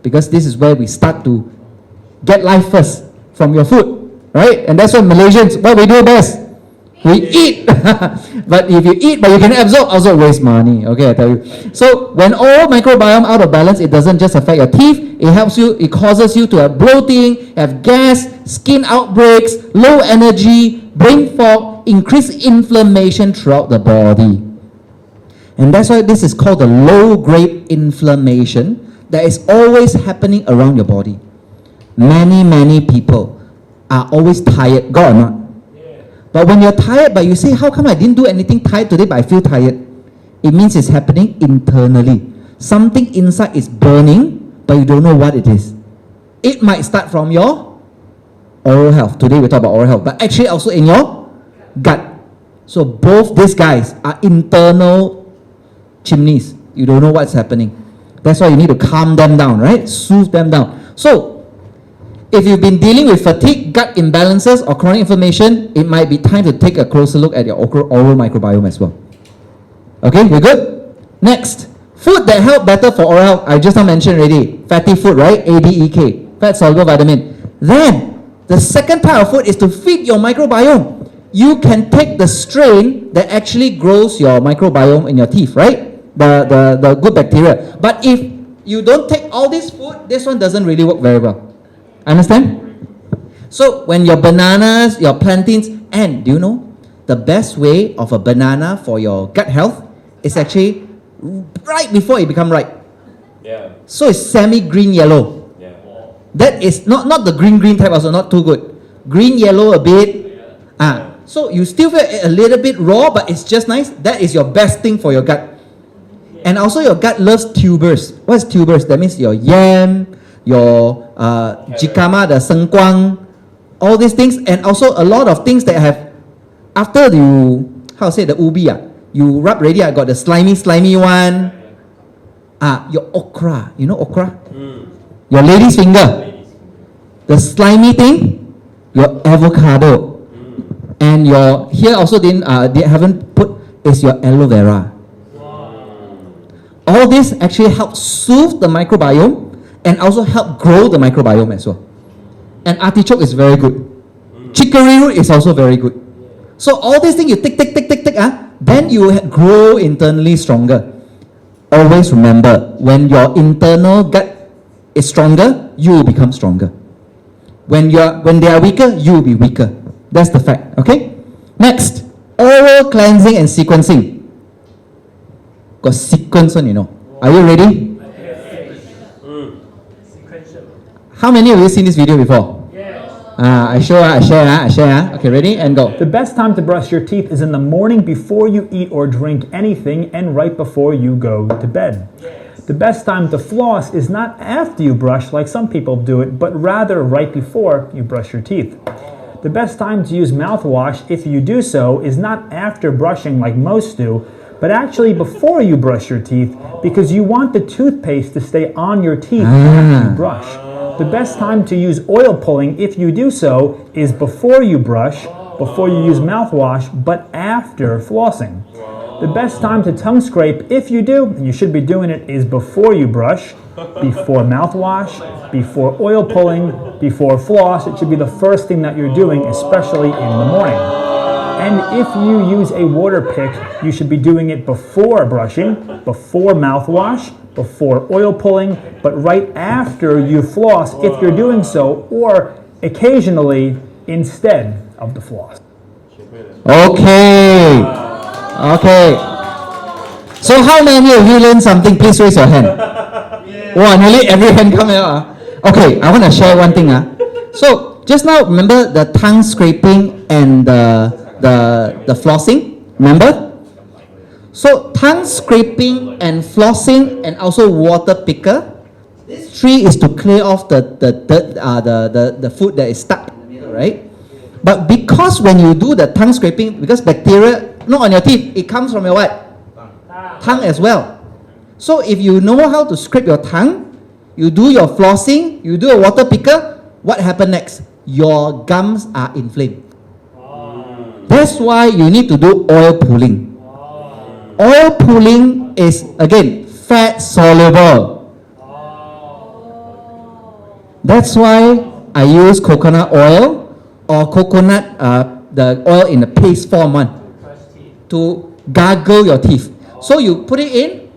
Because this is where we start to get life first from your food, right? And that's what Malaysians, what we do best. We eat. But if you eat, but you can absorb, also waste money. Okay, I tell you. So when all microbiome out of balance, it doesn't just affect your teeth. It helps you, it causes you to have bloating, have gas, skin outbreaks, low energy, brain fog, increased inflammation throughout the body. And that's why this is called the low-grade inflammation that is always happening around your body. Many people are always tired, God or not. But when you're tired, but you say, how come I didn't do anything tired today, but I feel tired? It means it's happening internally. Something inside is burning, but you don't know what it is. It might start from your oral health. Today we talk about oral health, but actually also in your gut. So both these guys are internal chimneys. You don't know what's happening. That's why you need to calm them down, right? Soothe them down. So if you've been dealing with fatigue, gut imbalances, or chronic inflammation, it might be time to take a closer look at your oral microbiome as well. Okay, we're good? Next, food that help better for oral health. I just mentioned already. Fatty food, right? A, D, E, K. Fat-soluble vitamin. Then, the second type of food is to feed your microbiome. You can take the strain that actually grows your microbiome in your teeth, right? The good bacteria. But if you don't take all this food, this one doesn't really work very well. Understand? So when your bananas, your plantains, and do you know the best way of a banana for your gut health is actually right before it becomes ripe. Yeah. So it's semi-green yellow. Yeah. That is not the green type, also not too good. Green yellow a bit. So you still feel a little bit raw, but it's just nice. That is your best thing for your gut. And also your gut loves tubers. What's tubers? That means your yam, your jicama, the sengkuang, all these things, and also a lot of things that have, after you, the ubi, you rub already, I got the slimy one, your okra, you know okra? Your lady's finger, the slimy thing, your avocado, and your, here also they haven't put, is your aloe vera. All this actually helps soothe the microbiome and also help grow the microbiome as well. And artichoke is very good. Chicory root is also very good. So all these things you tick, then you grow internally stronger. Always remember, when your internal gut is stronger, you will become stronger. When they are weaker, you will be weaker. That's the fact, okay? Next, oral cleansing and sequencing. Got sequence one, you know. Are you ready? How many of you seen this video before? Yes. I share. Okay, ready? And go. The best time to brush your teeth is in the morning before you eat or drink anything and right before you go to bed. Yes. The best time to floss is not after you brush like some people do it, but rather right before you brush your teeth. The best time to use mouthwash, if you do so, is not after brushing like most do, but actually before you brush your teeth, because you want the toothpaste to stay on your teeth after you brush. The best time to use oil pulling, if you do so, is before you brush, before you use mouthwash, but after flossing. The best time to tongue scrape, if you do, and you should be doing it, is before you brush, before mouthwash, before oil pulling, before floss. It should be the first thing that you're doing, especially in the morning. And if you use a water pick, you should be doing it before brushing, before mouthwash, before oil pulling, but right after you floss if you're doing so, or occasionally instead of the floss. Okay. So how many of you learned something? Please raise your hand. Wow, nearly every hand come out. Okay, I want to share one thing. So just now, remember the tongue scraping and the flossing? Remember? So tongue scraping and flossing and also water picker This 3 is to clear off the food that is stuck in the middle, right? But because when you do the tongue scraping, because bacteria, not on your teeth, it comes from your what? Tongue as well. So if you know how to scrape your tongue, you do your flossing, you do a water picker, what happens next? Your gums are inflamed. That's why you need to do oil pulling. Oil pulling is, again, fat soluble. That's why I use coconut oil or coconut, the oil in the paste form one, to gargle your teeth. So you put it in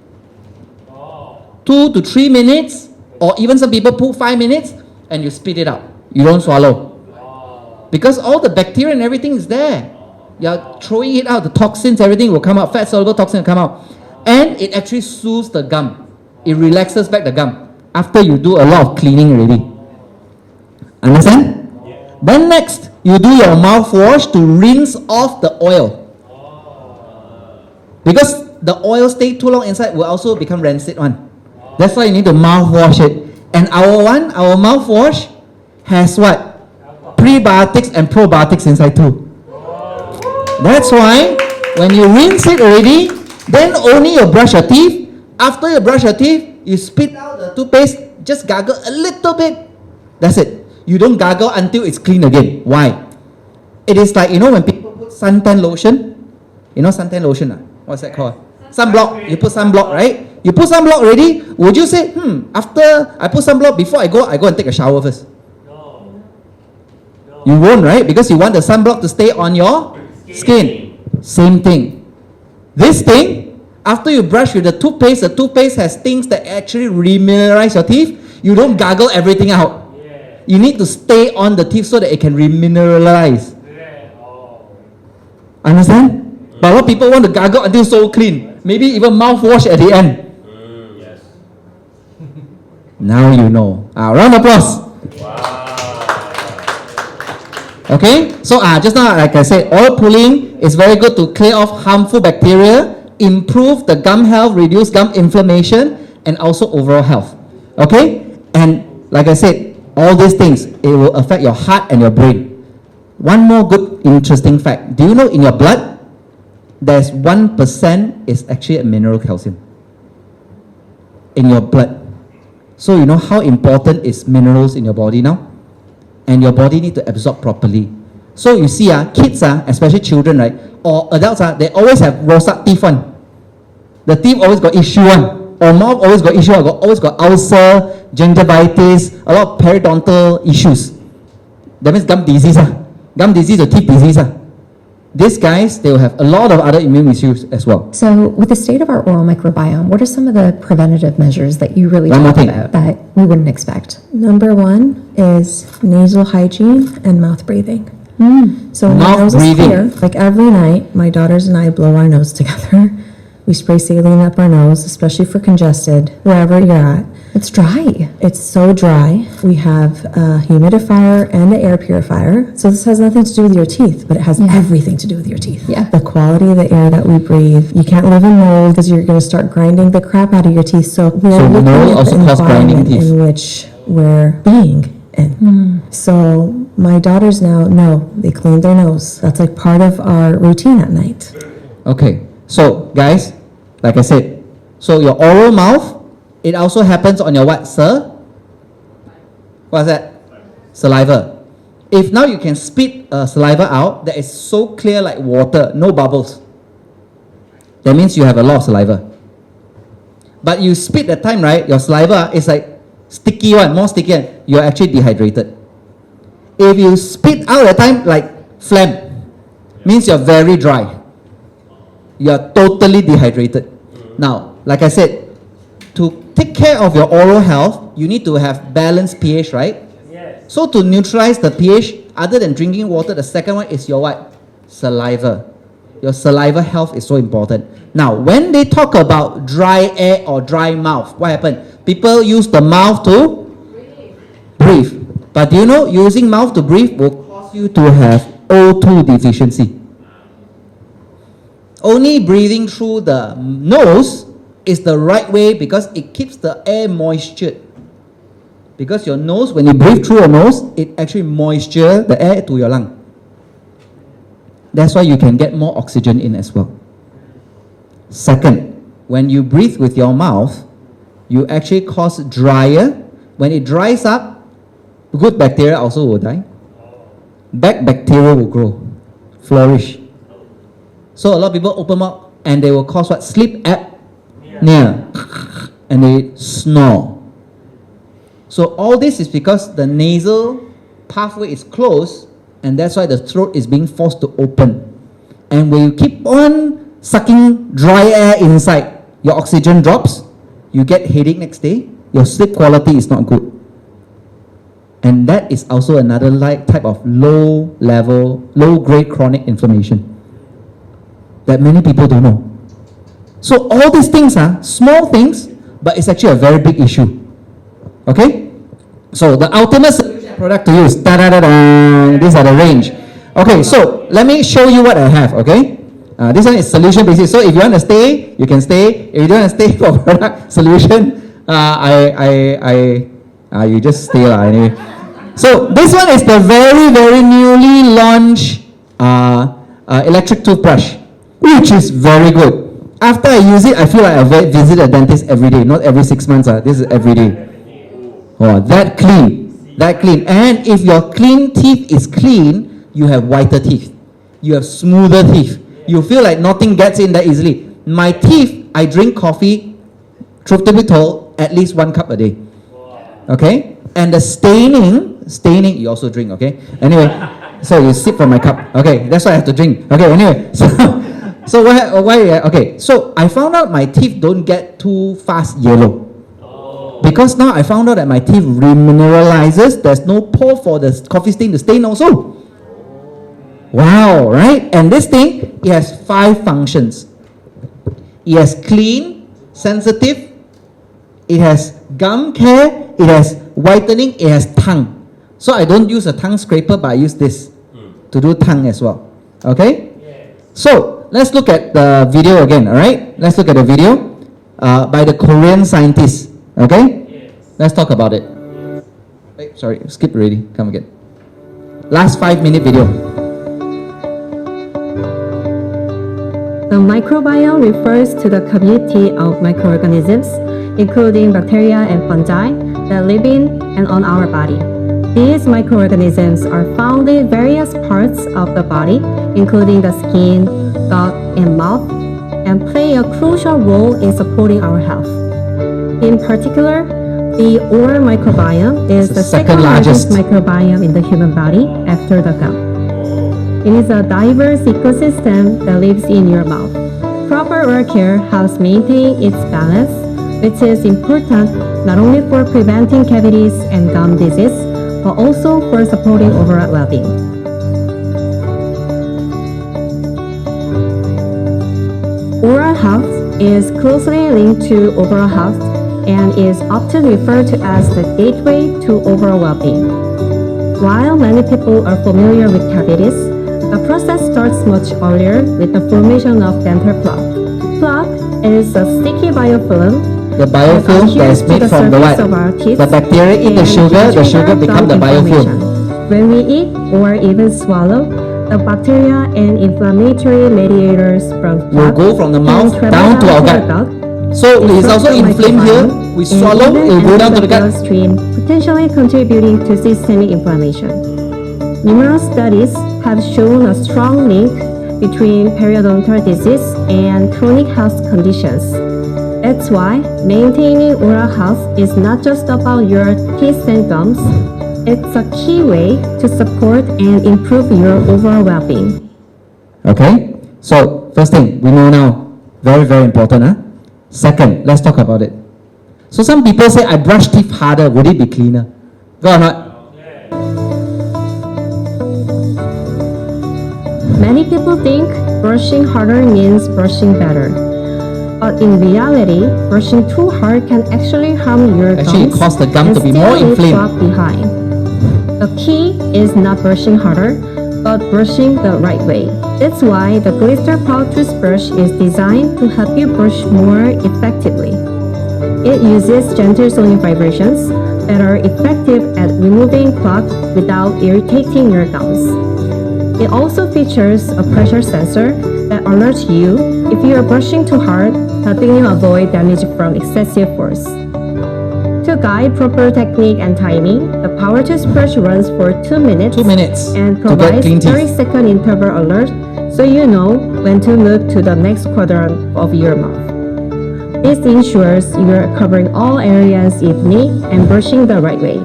2 to 3 minutes, or even some people put 5 minutes, and you spit it out. You don't swallow. Because all the bacteria and everything is there. You're throwing it out, the toxins, everything will come out, fat soluble toxin will come out. And it actually soothes the gum. It relaxes back the gum after you do a lot of cleaning already. Understand? Then next, you do your mouthwash to rinse off the oil. Because the oil stay too long inside will also become rancid one. That's why you need to mouthwash it. And our mouthwash has what? Prebiotics and probiotics inside too. That's why when you rinse it already, then only you brush your teeth. After you brush your teeth, you spit out the toothpaste, just gargle a little bit. That's it. You don't gargle until it's clean again. Why? It is like, when people put suntan lotion. You know suntan lotion? What's that called? Sunblock. You put sunblock, right? You put sunblock already, would you say, after I put sunblock, before I go and take a shower first? No. You won't, right? Because you want the sunblock to stay on your skin. Same thing. This thing, after you brush with the toothpaste has things that actually remineralize your teeth. You don't gargle everything out. You need to stay on the teeth so that it can remineralize. Understand? But a lot of people want to gargle until so clean. Maybe even mouthwash at the end. Yes. Now you know. Round of applause. Okay, so just now, like I said, oil pulling is very good to clear off harmful bacteria, improve the gum health, reduce gum inflammation, and also overall health. Okay, and like I said, all these things, it will affect your heart and your brain. One more good, interesting fact. Do you know in your blood, there's 1% is actually a mineral calcium in your blood. So you know how important is minerals in your body now? And your body need to absorb properly. So you see, kids, especially children, right, or adults, they always have rosette teeth one. The teeth always got issue one, or mouth always got issue, always got ulcer, gingivitis, a lot of periodontal issues. That means gum disease, gum disease or teeth disease. These guys, they will have a lot of other immune issues as well. So with the state of our oral microbiome, what are some of the preventative measures that you really talk about that we wouldn't expect? Number 1 is nasal hygiene and mouth breathing. So when my nose is clear, like every night, my daughters and I blow our nose together. We spray saline up our nose, especially for congested, wherever you're at. It's dry. It's so dry. We have a humidifier and an air purifier. So this has nothing to do with your teeth, but it has everything to do with your teeth. Yeah. The quality of the air that we breathe. You can't live in mold because you're going to start grinding the crap out of your teeth. So we're looking at the environment in which we're being in. So my daughters now know they clean their nose. That's like part of our routine at night. Okay, so guys, like I said, so your oral mouth, it also happens on your what, sir? What's that? Saliva. If now you can spit saliva out that is so clear like water, no bubbles, that means you have a lot of saliva. But you spit that time, right, your saliva is like sticky one, more sticky one, you're actually dehydrated. If you spit out at time like phlegm, means you're very dry. You're totally dehydrated. Now, like I said, to take care of your oral health, you need to have balanced pH, right? Yes. So to neutralize the pH, other than drinking water, the second one is your what? Saliva. Your saliva health is so important. Now, when they talk about dry air or dry mouth, what happened? People use the mouth to breathe. But do you know, using mouth to breathe will cause you to have O2 deficiency. Only breathing through the nose is the right way because it keeps the air moisture. Because your nose, when you breathe through your nose, it actually moisture the air to your lung. That's why you can get more oxygen in as well. Second, when you breathe with your mouth, you actually cause drier. When it dries up, good bacteria also will die. Bad bacteria will grow, flourish. So a lot of people open up and they will cause what? Sleep apnea. And they snore. So all this is because the nasal pathway is closed, and that's why the throat is being forced to open. And when you keep on sucking dry air inside, your oxygen drops, you get headache next day, your sleep quality is not good. And that is also another type of low-grade chronic inflammation that many people don't know. So all these things are small things, but it's actually a very big issue. Okay? So the ultimate solution product to use, these are the range. Okay, so let me show you what I have, okay? This one is solution basis. So if you want to stay, you can stay. If you don't want to stay for product solution, you just stay anyway. So this one is the very, very newly launched electric toothbrush, which is very good. After I use it, I feel like I visit a dentist every day, not every 6 months. This is every day. Oh, that clean. And if your clean teeth is clean, you have whiter teeth. You have smoother teeth. You feel like nothing gets in that easily. My teeth, I drink coffee, truth to be told, at least 1 cup a day. Okay? And the staining, you also drink, okay? Anyway, so you sip from my cup. Okay, that's why I have to drink. Okay, anyway, so I found out my teeth don't get too fast yellow. Because now I found out that my teeth remineralizes. There's no pore for the coffee stain to stain also. Wow, right? And this thing, it has 5 functions. It has clean, sensitive, it has gum care, it has whitening, it has tongue. So I don't use a tongue scraper, but I use this to do tongue as well. Okay? So let's look at the video again, alright? Let's look at the video by the Korean scientists. Okay? Let's talk about it. Wait, sorry, skip already. Come again. Last 5-minute video. The microbiome refers to the community of microorganisms, including bacteria and fungi, that live in and on our body. These microorganisms are found in various parts of the body, including the skin, gut, and mouth, and play a crucial role in supporting our health. In particular, the oral microbiome is the second largest microbiome in the human body after the gut. It is a diverse ecosystem that lives in your mouth. Proper oral care helps maintain its balance, which is important not only for preventing cavities and gum disease, but also for supporting overall well-being. Oral health is closely linked to overall health and is often referred to as the gateway to overall well-being. While many people are familiar with cavities, the process starts much earlier with the formation of dental plaque. Plaque is a sticky biofilm. The biofilm that is made from the what? The bacteria eat the sugar becomes the biofilm. When we eat or even swallow, the bacteria and inflammatory mediators from will go from the mouth down to our gut. So it is also inflamed here. We swallow, it will go down to the gut. Stream, potentially contributing to systemic inflammation. Numerous studies have shown a strong link between periodontal disease and chronic health conditions. That's why maintaining oral health is not just about your teeth and gums. It's a key way to support and improve your overall well-being. Okay, so first thing we know now, very, very important. Second, let's talk about it. So some people say, I brush teeth harder, would it be cleaner? Go or not? Many people think brushing harder means brushing better. But in reality, brushing too hard can actually harm your gums it causes the gum to be more inflamed. Behind. The key is not brushing harder, but brushing the right way. That's why the Glister Power Toothbrush is designed to help you brush more effectively. It uses gentle sonic vibrations that are effective at removing plaque without irritating your gums. It also features a pressure sensor that alerts you if you are brushing too hard, helping you avoid damage from excessive force. To guide proper technique and timing, the power toothbrush runs for 2 minutes, 2 minutes and to get provides clean teeth. 30-second interval alert so you know when to move to the next quadrant of your mouth. This ensures you are covering all areas evenly and brushing the right way.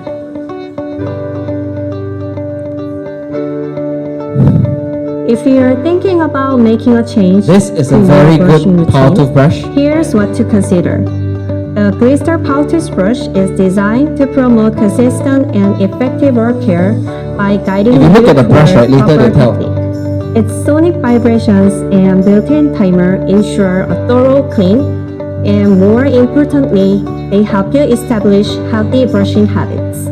If you are thinking about making a change This is a to your very brushing good power routine, toothbrush. here's what to consider. The Glister Power Toothbrush is designed to promote consistent and effective oral care by guiding If you look at the brush, towards right, later proper they tell. technique. Its sonic vibrations and built-in timer ensure a thorough clean, and more importantly, they help you establish healthy brushing habits.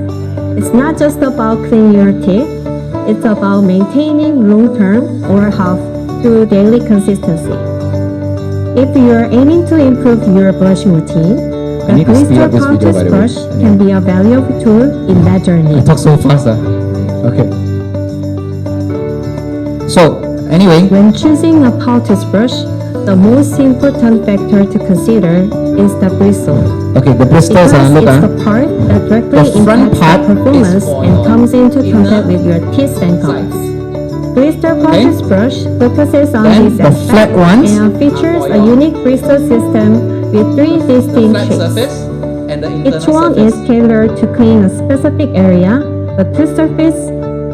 It's not just about cleaning your teeth, it's about maintaining long-term oral health through daily consistency. If you're aiming to improve your brushing routine, I the need to speed Glister up this Power video, by the way. Toothbrush can be a valuable tool in that journey. I talk so fast. Okay. So, anyway, When choosing a power toothbrush, the most important factor to consider is the bristle. okay, the bristles Because look it's the part that directly The front impacts part the performance is for and your comes into inner contact with your teeth and gums. Glister Power Okay. Toothbrush focuses on Then this the flat aspect ones and features a unique bristle system with 3 distinct shapes. and the Each one is tailored to clean a specific area: the tooth surface,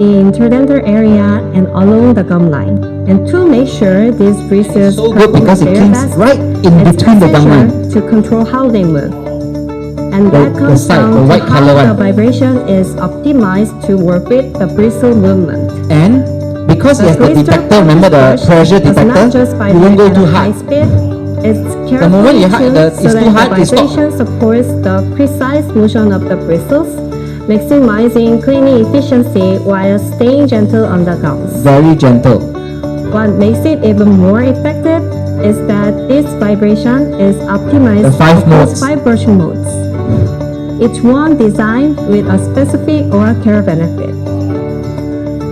the interdental area, and along the gum line. And to make sure these bristles so good because it their cleans best, right in it's between the gum essential line. to control how they move. And The- that the comes side, down the to white how color the one. vibration is optimized to work with the bristle movement. And because it has the Glister detector, remember the toothbrush pressure does not detector, just you won't go vibrate too at a high hard. speed. It's The moment carefully you tuned it's so too that hard, the it stops. vibration supports the precise motion of the bristles, maximizing cleaning efficiency while staying gentle on the gums. Very gentle. What makes it even more effective is that this vibration is optimized The 5 across modes. 5 brushing modes, each one designed with a specific oral care benefit.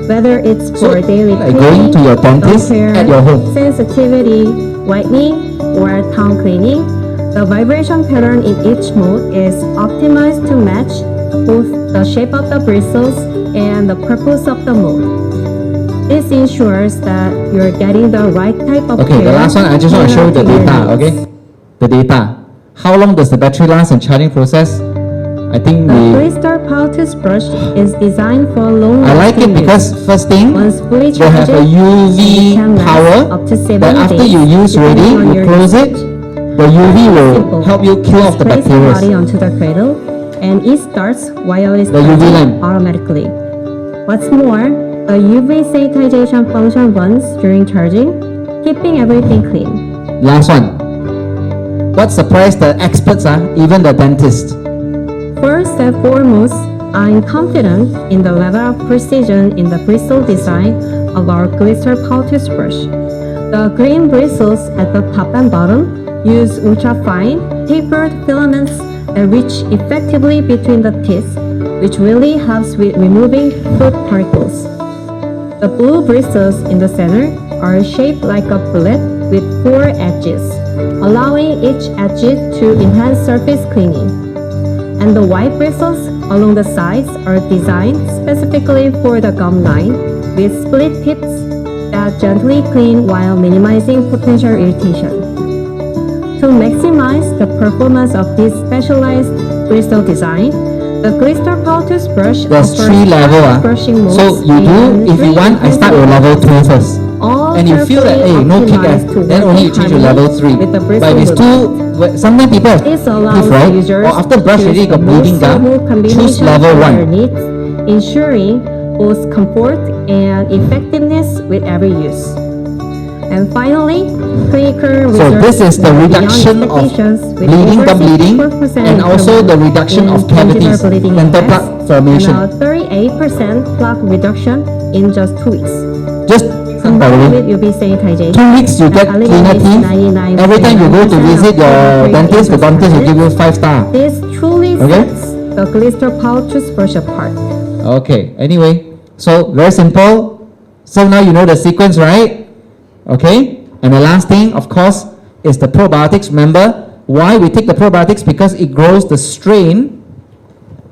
Whether it's So, for daily like going cleaning, to your dentist gum care, at your home. sensitivity, whitening, or tongue cleaning, the vibration pattern in each mode is optimized to match both the shape of the bristles and the purpose of the mode. This ensures that you're getting the right type of Okay, the care last one, I just want to show you the tailored to data, your okay? needs. The data. How long does the battery last and charging process? I think The we... Glister Power Toothbrush is designed for long I like it lasting because use. first thing, Once fully they have a charged, it UV can last power up to 7 that after days, you use ready, depending on you your close it, usage. the UV will Simple. help you kill off the Place the body bacteria. onto the cradle, and it starts wireless The UV charging lamp. automatically. What's more, the UV sanitization function runs during charging, keeping everything clean. Last one. What surprised the experts are, even the dentist. First and foremost, I'm confident in the level of precision in the bristle design of our Glister Power Toothbrush. The green bristles at the top and bottom use ultra-fine, tapered filaments that reach effectively between the teeth, which really helps with removing food particles. The blue bristles in the center are shaped like a bullet with 4 edges, allowing each edge to enhance surface cleaning. And the white bristles along the sides are designed specifically for the gum line with split tips that gently clean while minimizing potential irritation. To maximize the performance of this specialized bristle design, the Glister Power Toothbrush There's offers 3 level. 5 brushing modes So you do, and if you 3 want, I start with level 2 first. all And you feel that, carefully hey, no kick, optimized to then work only in you change to harmony level 3. with the But bristle if it's movement. too, sometimes people have This allows teeth, right? users Or after brush to already choose the got bleeding most suitable gum, combination choose level for their 1. needs, ensuring both comfort and effectiveness with every use. And finally, clinical So results this is the were beyond reduction of expectations with bleeding, over gum bleeding, 64% and also the improvement reduction in of cavities, gingival bleeding dental index, plaque formation. and a 38% plaque reduction in just 2 weeks. Just by the combined way. with UV sanitization. 2 weeks you get cleaner teeth. Every time you go to visit your dentist, the dentist will give you 5-star. This truly Okay. sets the blister pouch toothbrush apart. Okay, anyway, so very simple. So now you know the sequence, right? Okay, and the last thing, of course, is the probiotics. Remember why we take the probiotics? Because it grows the strain.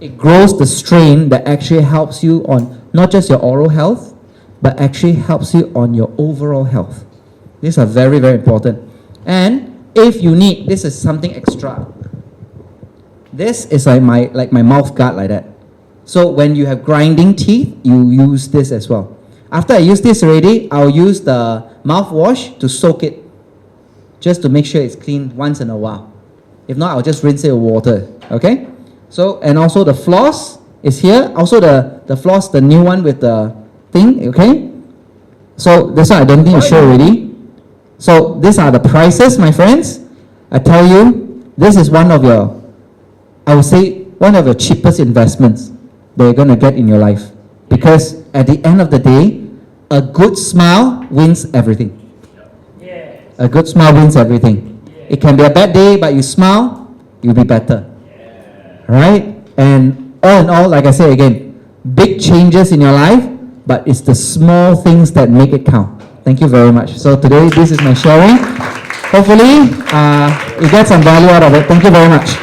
It grows the strain that actually helps you on not just your oral health, but actually helps you on your overall health. These are very, very important. And if you need, this is something extra. This is like my mouth guard like that. So when you have grinding teeth, you use this as well. After I use this already, I'll use the mouthwash to soak it, just to make sure it's clean once in a while. If not, I'll just rinse it with water. Okay? So, and also the floss is here. Also the floss, the new one with the thing. Okay? So this one I don't think I show already. So these are the prices, my friends. I tell you, this is one of your, I would say, one of your cheapest investments that you're going to get in your life. Because at the end of the day, a good smile wins everything. A good smile wins everything. It can be a bad day, but you smile, you'll be better. Right? And all in all, like I say again, big changes in your life, but it's the small things that make it count. Thank you very much. So today, this is my sharing. Hopefully, you get some value out of it. Thank you very much.